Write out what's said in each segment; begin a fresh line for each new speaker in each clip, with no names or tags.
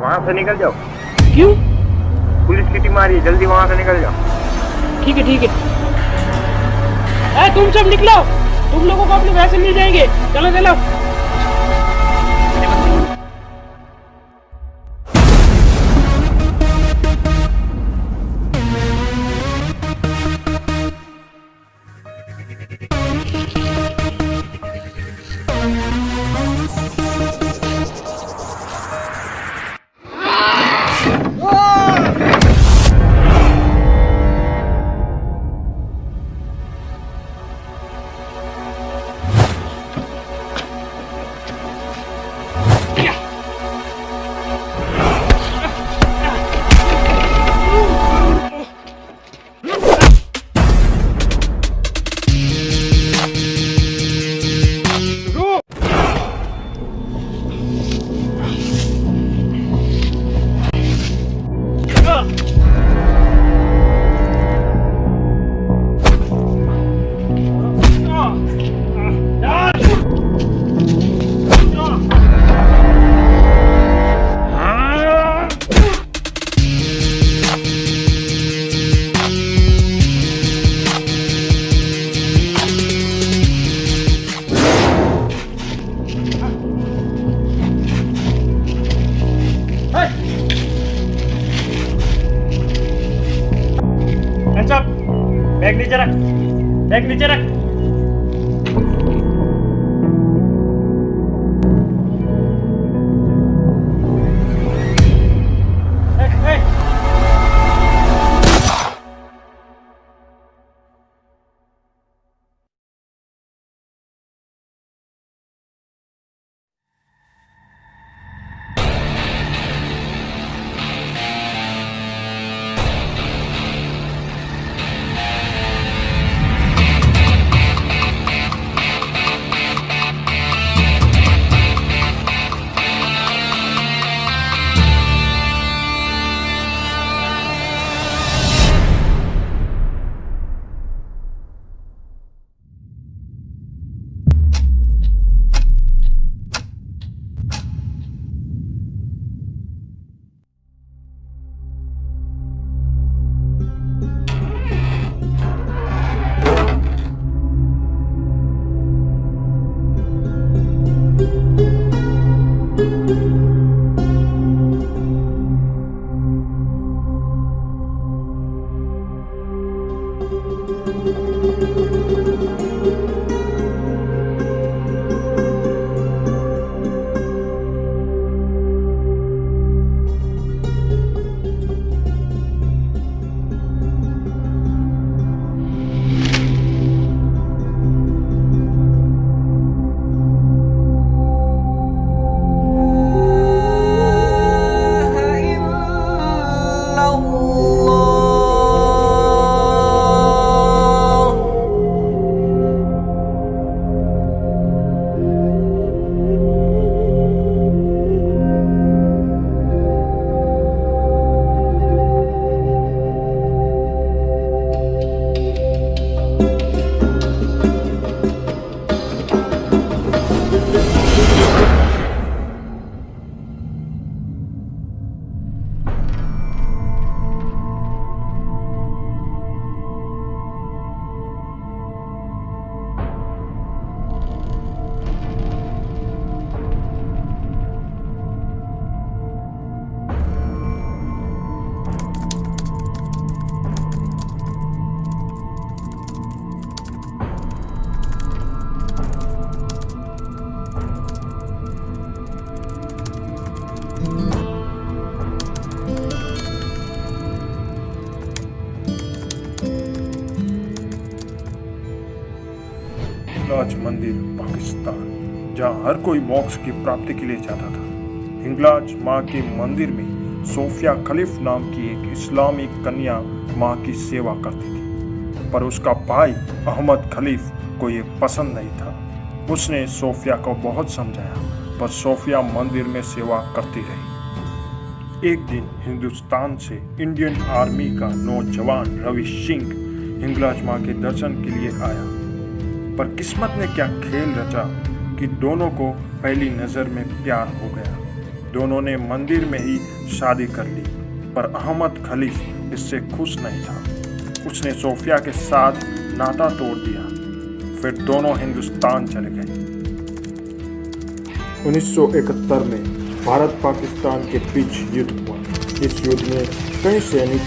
वहाँ से निकल जाओ।
क्यों?
पुलिस की टीम आ रही है, जल्दी वहाँ से निकल जाओ।
ठीक है ठीक है। तुम सब निकलो, तुम लोगों को अपने पैसे मिल जाएंगे। चलो चलो। बैग नीचे रख, बैग नीचे रख।
हिंगलाज मंदिर पाकिस्तान, जहां हर कोई मोक्ष की प्राप्ति के लिए जाता था। हिंगलाज माँ के मंदिर में सोफिया खलीफ नाम की एक इस्लामी कन्या माँ की सेवा करती थी, पर उसका भाई अहमद खलीफ को ये पसंद नहीं था। उसने सोफिया को बहुत समझाया, पर सोफिया मंदिर में सेवा करती रही। एक दिन हिंदुस्तान से इंडियन आर्मी का नौजवान रवि सिंह हिंगलाज माँ के दर्शन के लिए आया, पर किस्मत ने क्या खेल रचा कि दोनों को पहली नज़र में प्यार हो गया। दोनों ने मंदिर में ही शादी कर ली, पर अहमद खलीफ इससे खुश नहीं था। उसने सोफिया के साथ नाता तोड़ दिया। फिर दोनों हिंदुस्तान चले गए। 1971 में भारत पाकिस्तान के बीच युद्ध हुआ। इस युद्ध में कई सैनिक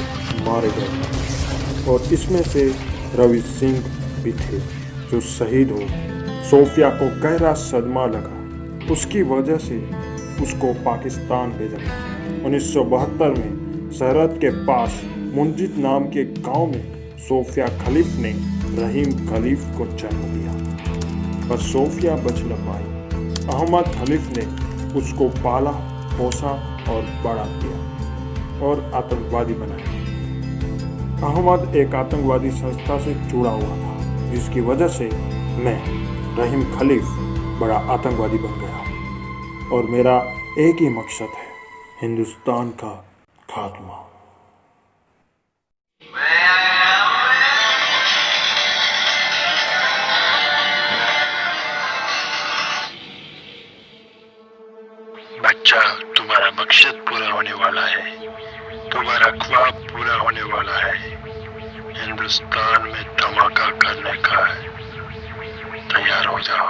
मारे गए और इसमें से रवि सिंह भी थे जो शहीद हो। सोफिया को गहरा सदमा लगा। उसकी वजह से उसको पाकिस्तान भेजा गया। 1972 में सरहद के पास मुंजित नाम के गांव में सोफिया खलीफ ने रहीम खलीफ को जन्म दिया, पर सोफिया बच न पाई। अहमद खलीफ ने उसको पाला पोसा और बड़ा किया और आतंकवादी बनाया। अहमद एक आतंकवादी संस्था से जुड़ा हुआ था, जिसकी वजह से मैं रहीम खलीफ बड़ा आतंकवादी बन गया और मेरा एक ही मकसद है, हिंदुस्तान का खात्मा।
बच्चा, तुम्हारा मकसद पूरा होने वाला है, तुम्हारा ख्वाब पूरा होने वाला है। हिंदुस्तान में धमाका करने का है, तैयार हो जाओ।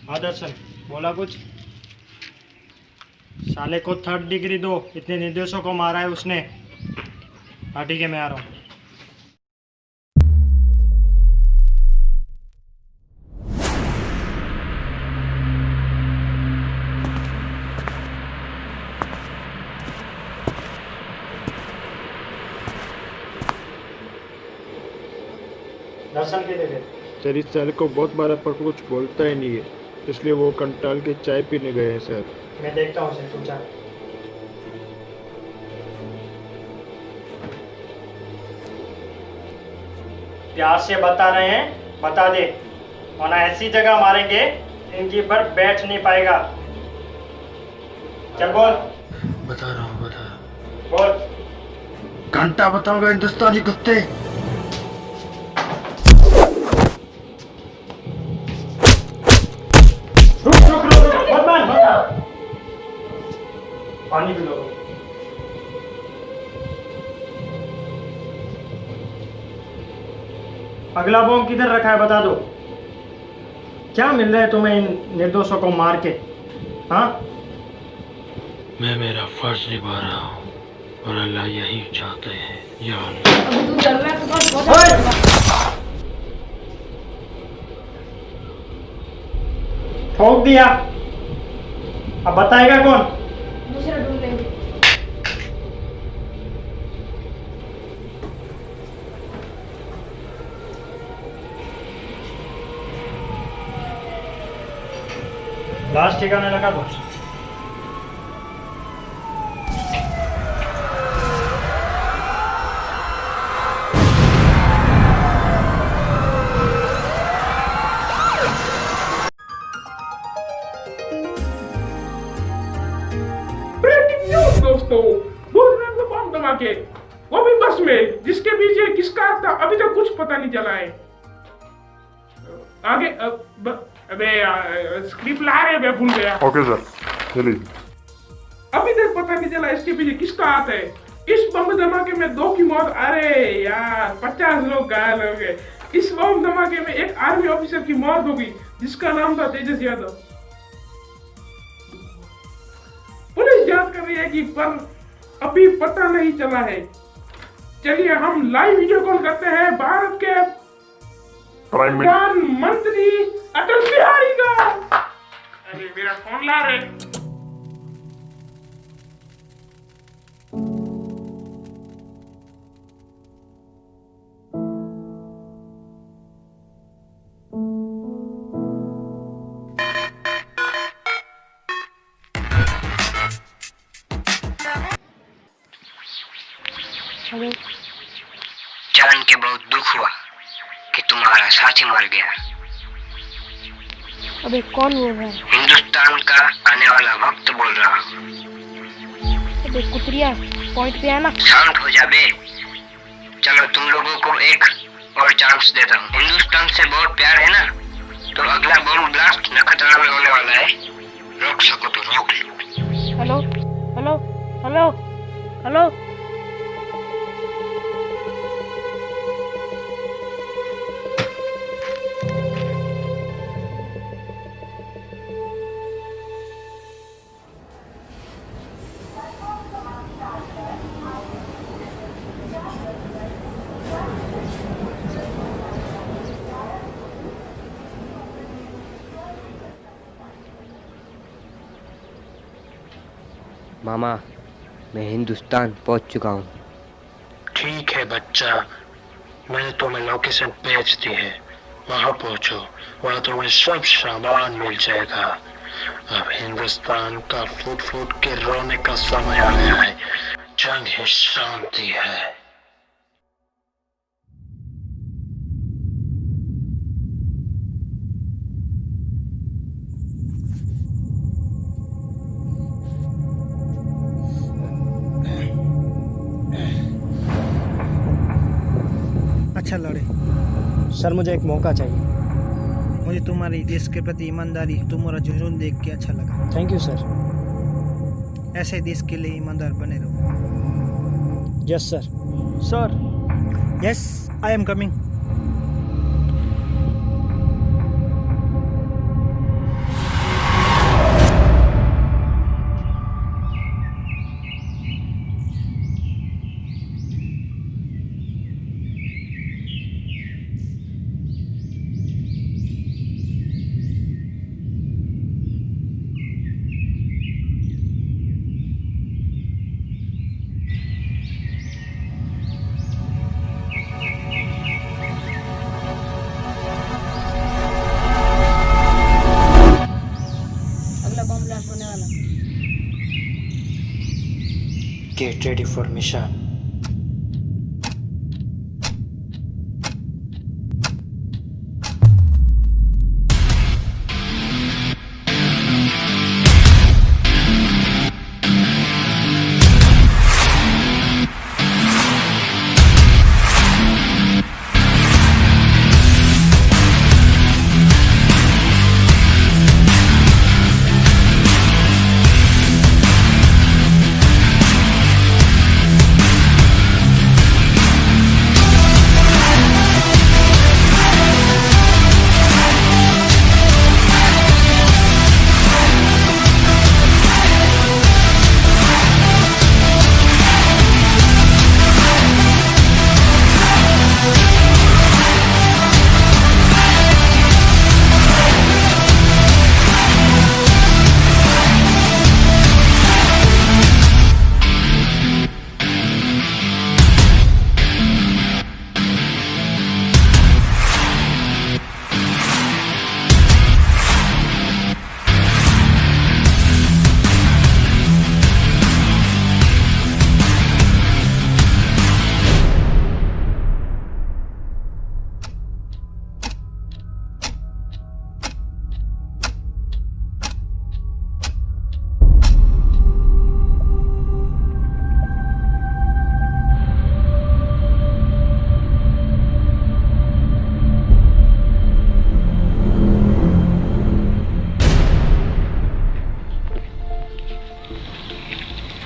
हाँ दर्शन, बोला कुछ? साले को 3rd डिग्री दो, इतने निर्देशों को मारा है उसने। हाँ ठीक है, मैं आ रहा हूँ। दर्शन के लिए
सर, इस साल को बहुत बार पर कुछ बोलता ही नहीं है, इसलिए वो कंटाल के चाय पीने गए हैं सर।
मैं देखता हूँ उसे, तू जा। प्यार से बता रहे हैं, बता दे, वरना ऐसी जगह मारेंगे जिंदगी भर बैठ नहीं पाएगा। चल बोल।
बता रहा हूँ।
बोल।
घंटा बताऊंगा हिंदुस्तानी कुत्ते।
पानी पी लो। अगला बॉम्ब किधर रखा है बता दो। क्या मिल रहा है तुम्हें इन निर्दोषों को मार के? हाँ,
मैं मेरा फर्ज निभा रहा हूँ और अल्लाह यही चाहते हैं। या अल्लाह।
ठोक दिया, अब बताएगा कौन?
दूसरा ढूंढ लेंगे।
लास्ट ठिकाने लगा दो।
दोस्तों, बहुत रंग बम धमाके, वो भी बस में, जिसके पीछे किसका था अभी तक कुछ पता नहीं चला है। आगे अबे स्क्रिप्ट ला रहे, मैं भूल गया।
ओके सर, चलिए।
अभी तक पता नहीं चला इसके पीछे किसका हाथ है। इस बम धमाके में 2 की मौत, अरे यार 50 लोग घायल हो गए। इस बम धमाके में एक आर्मी ऑफिसर की मौत हो गई, जिसका नाम था तेजस यादव। पुलिस जांच कर रही है कि पर अभी पता नहीं चला है चलिए हम लाइव वीडियो कॉल करते हैं भारत के प्रधानमंत्री अटल बिहारी का। अरे मेरा फोन ला रहे।
जान के बहुत दुख हुआ कि तुम्हारा साथी मर गया।
अबे कौन बोल रहा है?
हिंदुस्तान का आने वाला वक्त बोल रहा हूँ।
अबे कुतरिया पॉइंट पे आना।
शांत हो जा बे। चलो तुम लोगों को एक और चांस देता हूँ। हिंदुस्तान से बहुत प्यार है ना, तो अगला बम ब्लास्ट नखत्रा में होने वाला है। रोक सको तो रोक लो।
Hello hello hello hello.
मामा, मैं हिंदुस्तान पहुंच चुका हूँ।
ठीक है बच्चा, मैंने तुम्हें लोकेशन भेज दी है, वहां पहुंचो, वहां तुम्हें सब सामान मिल जाएगा। अब हिंदुस्तान का फूट फूट के रोने का समय आ गया है। जंग ही शांति है।
अच्छा लड़े।
सर मुझे एक मौका चाहिए।
मुझे तुम्हारी देश के प्रति ईमानदारी, तुम्हारा जुनून देख के अच्छा लगा।
Thank you sir.
ऐसे देश के लिए ईमानदार बने रहो।
Yes sir. Sir.
Yes, I am coming.
Get ready for mission.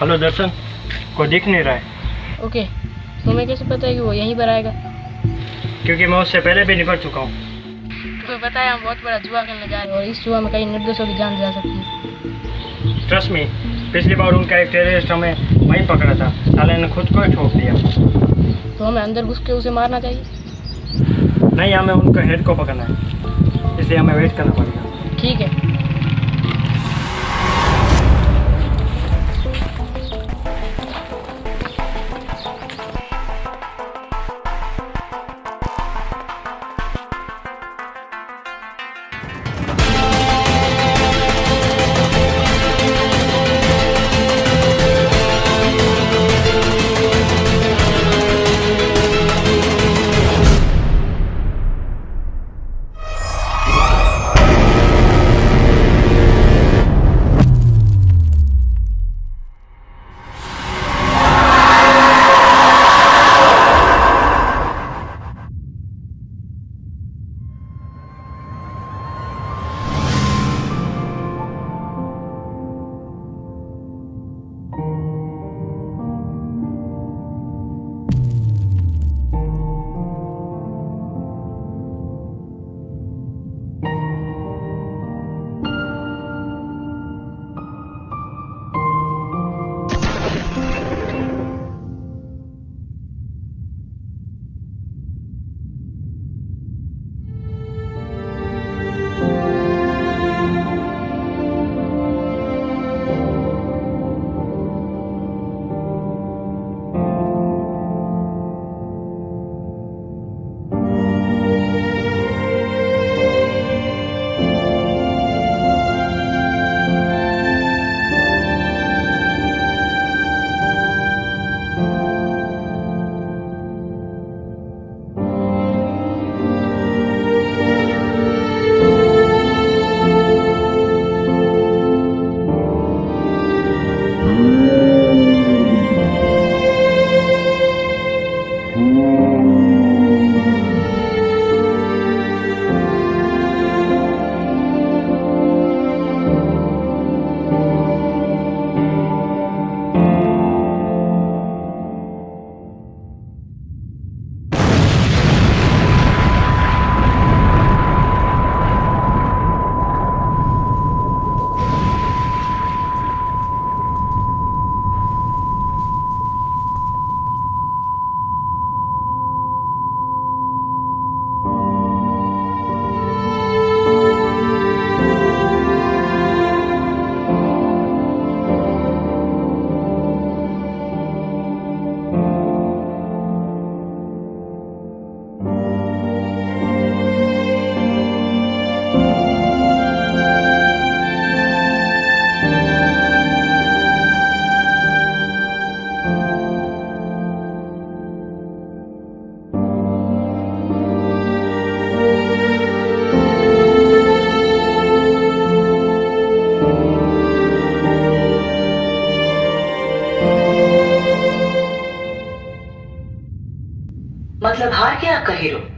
Hello Darshan, कोई दिख नहीं रहा है।
ओके, तुम्हें कैसे पता है कि वो यहीं पर आएगा?
क्योंकि मैं उससे पहले भी निकल चुका हूँ।
तुम्हें पता है हम बहुत बड़ा जुआ खेलने जा रहे हैं और इस जुआ में कई निर्दोषों की जान जा सकती है।
ट्रस्ट मी, पिछली बार उनका एक टेररिस्ट हमें वहीं पकड़ा था, साले ने खुद को ही ठोक दिया।
तो हमें अंदर घुस के उसे मारना चाहिए?
नहीं, हमें उनका हेड को पकड़ना है, इसलिए हमें वेट करना पड़ेगा।
ठीक है।
मतलब हार गया आपका हीरो?